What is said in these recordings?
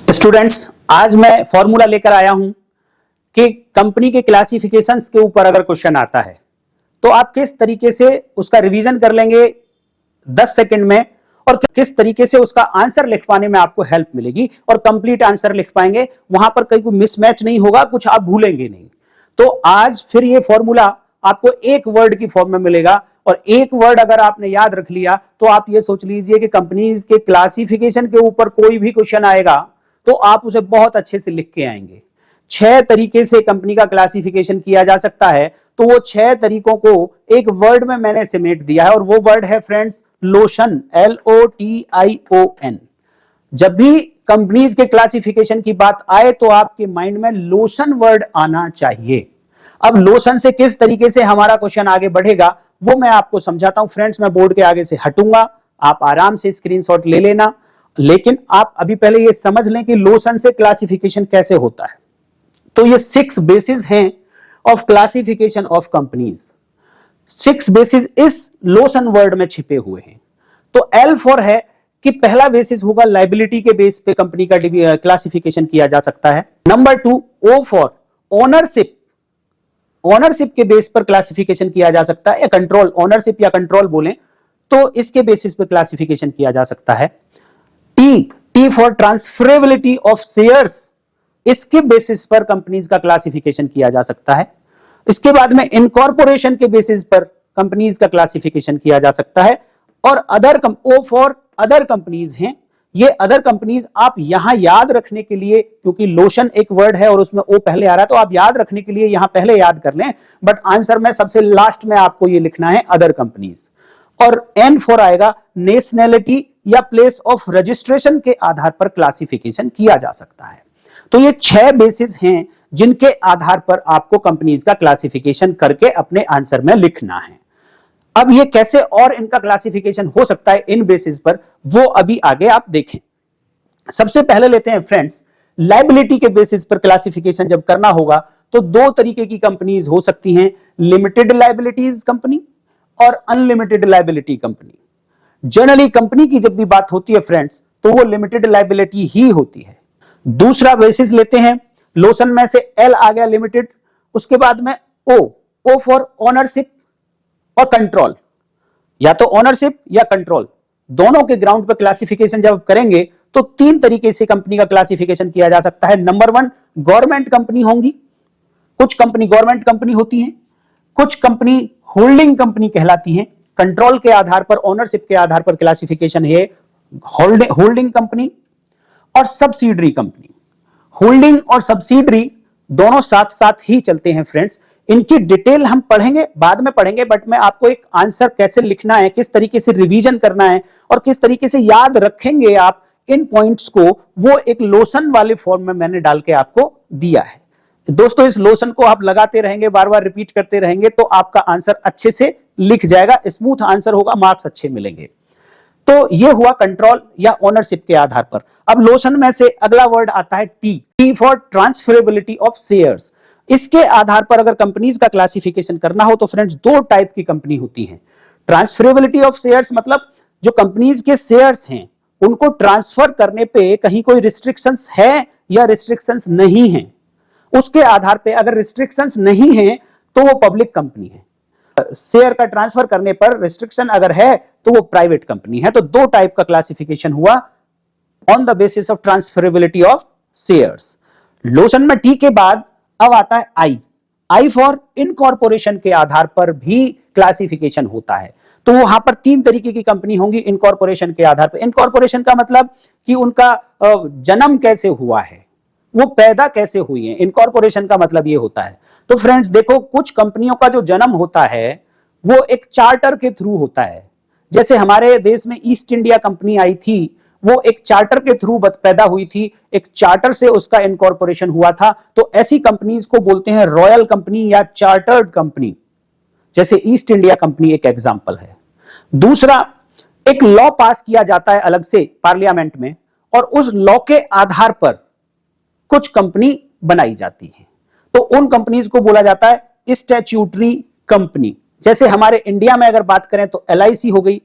Students, आज मैं formula लेकर आया हूं कि कंपनी के क्लासिफिकेशंस के ऊपर अगर क्वेश्चन आता है तो आप किस तरीके से उसका रिवीजन कर लेंगे 10 सेकंड में और किस तरीके से उसका आंसर लिख पाने में आपको हेल्प मिलेगी और कंप्लीट आंसर लिख पाएंगे। वहां पर कहीं कोई मिसमैच नहीं होगा, कुछ आप भूलेंगे नहीं। तो आज फिर ये फॉर्मूला आपको एक वर्ड की फॉर्म में मिलेगा और एक वर्ड अगर आपने याद रख लिया तो आप ये सोच लीजिए कि कंपनीज के क्लासिफिकेशन के ऊपर कोई भी क्वेश्चन आएगा तो आप उसे बहुत अच्छे से लिख के आएंगे। 6 तरीके से कंपनी का क्लासिफिकेशन किया जा सकता है, तो वो 6 तरीकों को एक वर्ड में मैंने समेट दिया है और वो वर्ड है फ्रेंड्स लोशन, LOTION। जब भी कंपनीज के क्लासिफिकेशन की बात आए तो आपके माइंड में लोशन वर्ड आना चाहिए। अब लोशन से किस तरीके से हमारा क्वेश्चन आगे बढ़ेगा वो मैं आपको समझाता हूं। फ्रेंड्स, मैं बोर्ड के आगे से हटूंगा, आप आराम से स्क्रीनशॉट ले लेना, लेकिन आप अभी पहले ये समझ लें कि लोशन से क्लासिफिकेशन कैसे होता है। तो ये 6 बेसिस हैं of classification of companies. 6 basis इस लोशन वर्ड में छिपे हुए हैं। तो L फॉर है कि पहला बेसिस होगा लायबिलिटी के बेस पे कंपनी का क्लासिफिकेशन किया जा सकता है। Number 2 O for ownership, ownership के बेस पर क्लासिफिकेशन किया जा सकता है, या कंट्रोल, ओनरशिप या कंट्रोल बोलें तो इसके बेसिस पर क्लासिफिकेशन किया जा सकता है। T for transferability of shares, इसके बेसिस पर कंपनीज का क्लासिफिकेशन किया जा सकता है। इसके बाद में इनकॉर्पोरेशन के बेसिस पर कंपनीज का क्लासिफिकेशन किया जा सकता है। और other O for other companies हैं। ये अदर कंपनीज आप यहां याद रखने के लिए, क्योंकि लोशन एक वर्ड है और उसमें O पहले आ रहा है, तो आप याद रखने के लिए यहां पहले याद कर लें, बट आंसर में सबसे लास्ट में आपको ये लिखना है अदर कंपनीज। और N फॉर आएगा नेशनैलिटी या प्लेस ऑफ रजिस्ट्रेशन के आधार पर क्लासिफिकेशन किया जा सकता है। तो ये 6 बेसिस हैं जिनके आधार पर आपको कंपनीज का क्लासिफिकेशन करके अपने आंसर में लिखना है। अब ये कैसे और इनका क्लासिफिकेशन हो सकता है इन बेसिस पर, वो अभी आगे आप देखें। सबसे पहले लेते हैं फ्रेंड्स, लायबिलिटी के बेसिस पर क्लासिफिकेशन जब करना होगा तो 2 तरीके की कंपनीज हो सकती हैं, लिमिटेड लायबिलिटीज कंपनी और unlimited liability company. Generally company की जब भी बात होती है फ्रेंड्स तो वो लिमिटेड लायबिलिटी ही होती है। दूसरा बेसिस लेते हैं, लोशन में से L आ गया लिमिटेड, उसके बाद में O फॉर ओनरशिप और कंट्रोल, या तो ओनरशिप या कंट्रोल दोनों के ग्राउंड पे क्लासिफिकेशन जब करेंगे तो 3 तरीके से कंपनी का क्लासिफिकेशन किया जा सकता है। नंबर 1 गवर्नमेंट कंपनी होंगी, कुछ कंपनी गवर्नमेंट कंपनी होती हैं, कुछ कंपनी होल्डिंग कंपनी कहलाती हैं। कंट्रोल के आधार पर, ओनरशिप के आधार पर क्लासिफिकेशन है होल्डिंग कंपनी और सब्सिडरी कंपनी। होल्डिंग और सब्सिडरी दोनों साथ साथ ही चलते हैं फ्रेंड्स। इनकी डिटेल हम पढ़ेंगे, बाद में पढ़ेंगे, बट मैं आपको एक आंसर कैसे लिखना है, किस तरीके से रिवीजन करना है और किस तरीके से याद रखेंगे आप इन पॉइंट्स को, वो एक लोशन वाले फॉर्म में मैंने डाल के आपको दिया है। दोस्तों, इस लोशन को आप लगाते रहेंगे, बार बार रिपीट करते रहेंगे तो आपका आंसर अच्छे से लिख जाएगा, स्मूथ आंसर होगा, मार्क्स अच्छे मिलेंगे। तो ये हुआ कंट्रोल या ओनरशिप के आधार पर। अब लोशन में से अगला वर्ड आता है T for transferability of shares. इसके आधार पर अगर कंपनीज का क्लासिफिकेशन करना हो तो फ्रेंड्स 2 टाइप की कंपनी होती हैं। ट्रांसफरेबिलिटी ऑफ शेयर्स मतलब जो कंपनीज के शेयर्स हैं उनको ट्रांसफर करने पे कहीं कोई रिस्ट्रिक्शंस है या रिस्ट्रिक्शंस नहीं है, उसके आधार पे अगर रिस्ट्रिक्शंस नहीं है तो वो पब्लिक कंपनी है। शेयर का ट्रांसफर करने पर रिस्ट्रिक्शन अगर है तो वो प्राइवेट कंपनी है। तो 2 टाइप का क्लासिफिकेशन हुआ on the basis of transferability of shares. Lotion में T के बाद अब आता है I फॉर इनकॉर्पोरेशन के आधार पर भी क्लासिफिकेशन होता है। तो वहां पर 3 तरीके की कंपनी होंगी इनकॉर्पोरेशन के आधार पर। इनकॉर्पोरेशन का मतलब कि उनका जन्म कैसे हुआ है, वो पैदा कैसे हुई है, इनकॉर्पोरेशन का मतलब ये होता है। तो फ्रेंड्स देखो, कुछ कंपनियों का जो जन्म होता है वो एक चार्टर के थ्रू होता है। जैसे हमारे देश में ईस्ट इंडिया कंपनी आई थी, वो एक चार्टर के थ्रू पैदा हुई थी, एक चार्टर से उसका इनकॉर्पोरेशन हुआ था। तो ऐसी कंपनीज को बोलते हैं रॉयल कंपनी या चार्टर्ड कंपनी, जैसे ईस्ट इंडिया कंपनी एक एग्जांपल है। दूसरा, एक लॉ पास किया जाता है अलग से पार्लियामेंट में और उस लॉ के आधार पर कुछ कंपनी बनाई जाती है, तो उन कंपनीज को बोला जाता है स्टैट्यूटरी कंपनी। जैसे हमारे इंडिया में अगर बात करें तो LIC हो गई,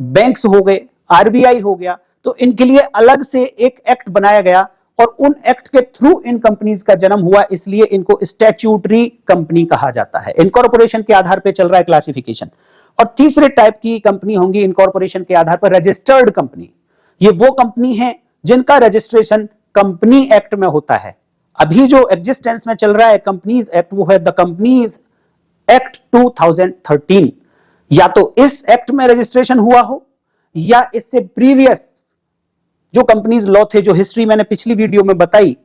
बैंक्स हो गए, RBI हो गया, तो इनके लिए अलग से एक एक्ट बनाया गया और उन एक्ट के थ्रू इन कंपनीज का जन्म हुआ, इसलिए इनको स्टैट्यूटरी कंपनी कहा जाता है। इनकॉर्पोरेशन के आधार पर चल रहा है क्लासिफिकेशन। और तीसरे टाइप की कंपनी होंगी इनकॉर्पोरेशन के आधार पर रजिस्टर्ड कंपनी। ये वो कंपनी है जिनका रजिस्ट्रेशन कंपनी एक्ट में होता है। अभी जो एग्जिस्टेंस में चल रहा है कंपनीज एक्ट, वो है द कंपनीज एक्ट 2013। या तो इस एक्ट में रजिस्ट्रेशन हुआ हो या इससे प्रीवियस जो कंपनीज लॉ थे, जो हिस्ट्री मैंने पिछली वीडियो में बताई,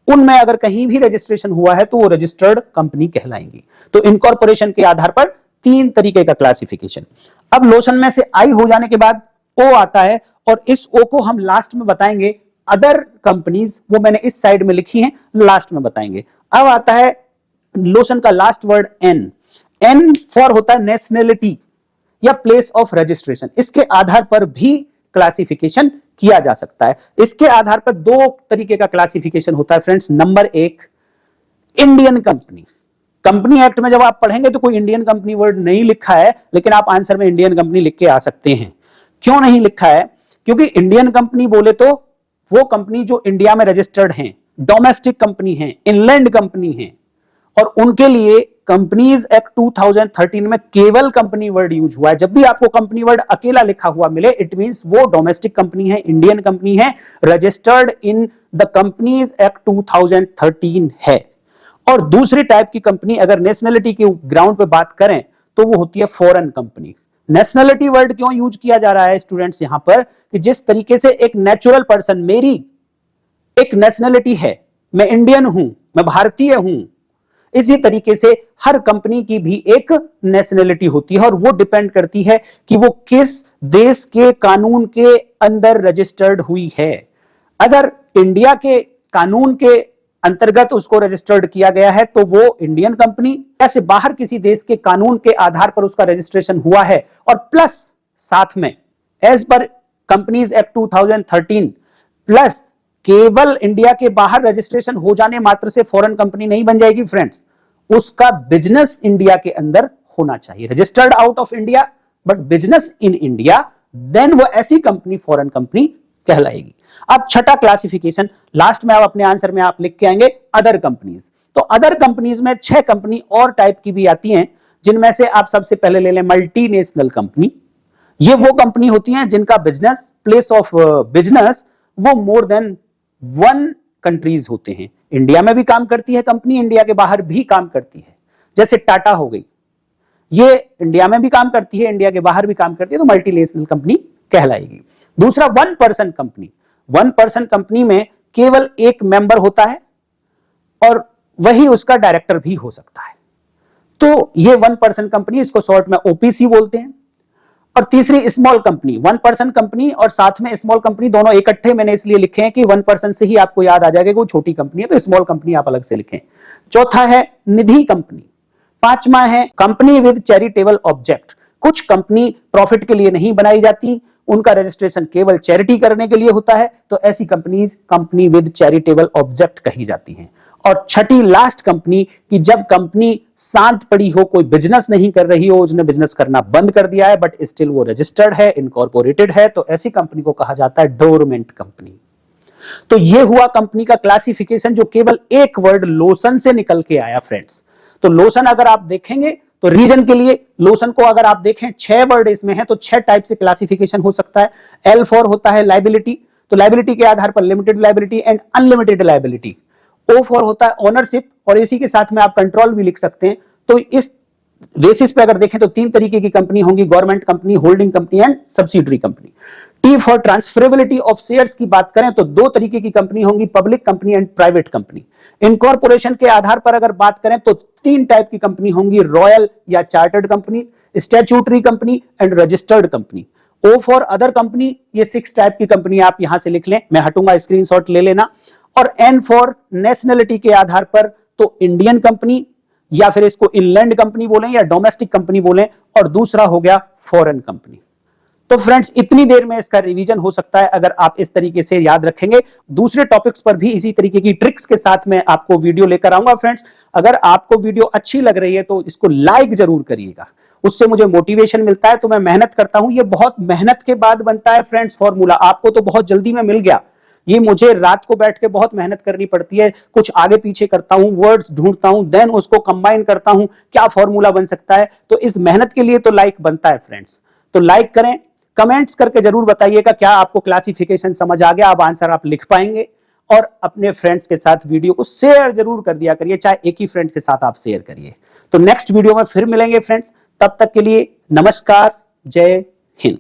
उनमें अगर कहीं भी रजिस्ट्रेशन हुआ है तो वो रजिस्टर्ड कंपनी कहलाएंगी। तो इनकॉर्पोरेशन के आधार पर 3 तरीके का क्लासिफिकेशन। अब लोशन में से आई हो जाने के बाद ओ आता है, और इस ओ को हम लास्ट में बताएंगे। अदर कंपनीज वो मैंने इस साइड में लिखी हैं, लास्ट में बताएंगे। अब आता है लोशन का last word N. N for होता है नेशनलिटी या प्लेस ऑफ रजिस्ट्रेशन। इसके आधार पर भी क्लासिफिकेशन किया जा सकता है। इसके आधार पर 2 तरीके का क्लासिफिकेशन होता है friends. Number 1, Indian company. Company act में जब आप पढ़ेंगे तो कोई इंडियन कंपनी वर्ड नहीं लिखा है, लेकिन आप आंसर में इंडियन कंपनी लिख के आ सकते हैं। क्यों नहीं लिखा है? क्योंकि इंडियन कंपनी बोले तो वो कंपनी जो इंडिया में रजिस्टर्ड हैं, डोमेस्टिक कंपनी हैं, इनलैंड कंपनी हैं, और उनके लिए कंपनीज एक्ट 2013 में केवल कंपनी वर्ड यूज हुआ है। जब भी आपको कंपनी वर्ड अकेला लिखा हुआ मिले, इट मींस वो डोमेस्टिक कंपनी है, इंडियन कंपनी है, registered in the companies act 2013 है। और दूसरी टाइप की कंपनी अगर नेशनलिटी के ग्राउंड पे बात करें तो वो होती है फॉरेन कंपनी। नेशनलिटी वर्ड क्यों यूज किया जा रहा है स्टूडेंट्स यहां पर, कि जिस तरीके से एक नेचुरल पर्सन, मेरी एक नेशनलिटी है, मैं इंडियन हूं, मैं भारतीय हूं, इसी तरीके से हर कंपनी की भी एक नेशनलिटी होती है, और वो डिपेंड करती है कि वो किस देश के कानून के अंदर रजिस्टर्ड हुई है। अगर इंडिया के कानून के अंतर्गत उसको रजिस्टर्ड किया गया है तो वो इंडियन कंपनी, ऐसे बाहर किसी देश के कानून के आधार पर उसका रजिस्ट्रेशन हुआ है, और प्लस साथ में एज पर कंपनीज एक्ट 2013 प्लस केवल इंडिया के बाहर रजिस्ट्रेशन हो जाने मात्र से फॉरेन कंपनी नहीं बन जाएगी फ्रेंड्स। उसका बिजनेस इंडिया के अंदर होना चाहिए, registered out of India but business in India, then वो ऐसी कंपनी फॉरेन कंपनी कहलाएगी। अब छठा क्लासिफिकेशन लास्ट में आप अपने आंसर में आप लिख के आएंगे अदर कंपनीज। तो अदर कंपनीज में 6 कंपनी और टाइप की भी आती हैं, जिनमें से आप सबसे पहले ले लें मल्टीनेशनल कंपनी। ये वो कंपनी होती हैं जिनका बिजनेस, प्लेस ऑफ बिजनेस वो मोर देन 1 कंट्रीज होते हैं। इंडिया में भी काम करती है कंपनी, इंडिया के बाहर भी काम करती है। जैसे टाटा हो गई, ये इंडिया में भी काम करती है, इंडिया के बाहर भी काम करती है, तो मल्टीनेशनल कंपनी कहलाएगी। दूसरा 1 पर्सन कंपनी। 1 पर्सन कंपनी में केवल एक मेंबर होता है और वही उसका डायरेक्टर भी हो सकता है, तो ये 1 पर्सन कंपनी, इसको शॉर्ट में ओपीसी बोलते हैं। और तीसरी स्मॉल कंपनी, 1 पर्सन कंपनी और साथ में स्मॉल कंपनी, दोनों इकट्ठे मैंने इसलिए लिखे हैं कि 1 पर्सन से ही आपको याद आ जाएगा कि वो छोटी कंपनी है, तो स्मॉल कंपनी आप अलग से लिखें। चौथा है निधि कंपनी। 5वां है कंपनी विद चैरिटेबल ऑब्जेक्ट। कुछ कंपनी प्रॉफिट के लिए नहीं बनाई जाती, उनका रजिस्ट्रेशन केवल चैरिटी करने के लिए होता है, तो ऐसी companies company with charitable object कही जाती हैं। और छठी लास्ट कंपनी कि जब कंपनी शांत पड़ी हो, कोई बिजनेस नहीं कर रही हो, उसने बिजनेस करना बंद कर दिया है बट स्टिल वो रजिस्टर्ड है, इनकॉर्पोरेटेड है, तो ऐसी कंपनी को कहा जाता है डोरमेंट कंपनी। तो ये हुआ कंपनी का क्लासिफिकेशन, जो केवल एक वर्ड लोशन से निकल के आया फ्रेंड्स। तो लोशन अगर आप देखेंगे तो रीजन के लिए लोशन को अगर आप देखें 6 वर्ड इसमें है, तो 6 टाइप से क्लासिफिकेशन हो सकता है। L फॉर होता है लाइबिलिटी, तो लाइबिलिटी के आधार पर limited liability and unlimited liability. O for होता है ओनरशिप, और इसी के साथ में आप कंट्रोल भी लिख सकते हैं। तो इस बेसिस पे अगर देखें तो 3 तरीके की कंपनी होंगी, government company, holding company and subsidiary company. T for transferability of shares की बात करें तो 2 तरीके की कंपनी होंगी, public company and private company. Incorporation के आधार पर अगर बात करें तो 3 टाइप की कंपनी होंगी, रॉयल या chartered company, statutory company and registered company. O for other company, ये 6 टाइप की कंपनी आप यहां से लिख लें, मैं हटूंगा, स्क्रीनशॉट ले लेना। और N फॉर नेशनलिटी के आधार पर तो इंडियन कंपनी, या फिर इसको इनलैंड कंपनी बोलें या डोमेस्टिक कंपनी बोलें, और दूसरा हो गया फॉरेन कंपनी। तो फ्रेंड्स इतनी देर में इसका रिवीजन हो सकता है अगर आप इस तरीके से याद रखेंगे। दूसरे टॉपिक्स पर भी इसी तरीके की ट्रिक्स के साथ मैं आपको वीडियो लेकर आऊंगा फ्रेंड्स। अगर आपको वीडियो अच्छी लग रही है तो इसको लाइक जरूर करिएगा, उससे मुझे मोटिवेशन मिलता है, तो मैं मेहनत करता हूं। ये बहुत मेहनत के बाद बनता है फ्रेंड्स फॉर्मूला, आपको तो बहुत जल्दी में मिल गया, ये मुझे रात को बैठ के बहुत मेहनत करनी पड़ती है, कुछ आगे पीछे करता हूं, वर्ड्स ढूंढता हूं, देन उसको कंबाइन करता हूं, क्या फॉर्मूला बन सकता है। तो इस मेहनत के लिए तो लाइक बनता है फ्रेंड्स। तो लाइक करें, कमेंट्स करके जरूर बताइएगा क्या आपको क्लासिफिकेशन समझ आ गया, अब आंसर आप लिख पाएंगे। और अपने फ्रेंड्स के साथ वीडियो को शेयर जरूर कर दिया करिए, चाहे एक ही फ्रेंड के साथ आप शेयर करिए। तो नेक्स्ट वीडियो में फिर मिलेंगे फ्रेंड्स, तब तक के लिए नमस्कार, जय हिंद।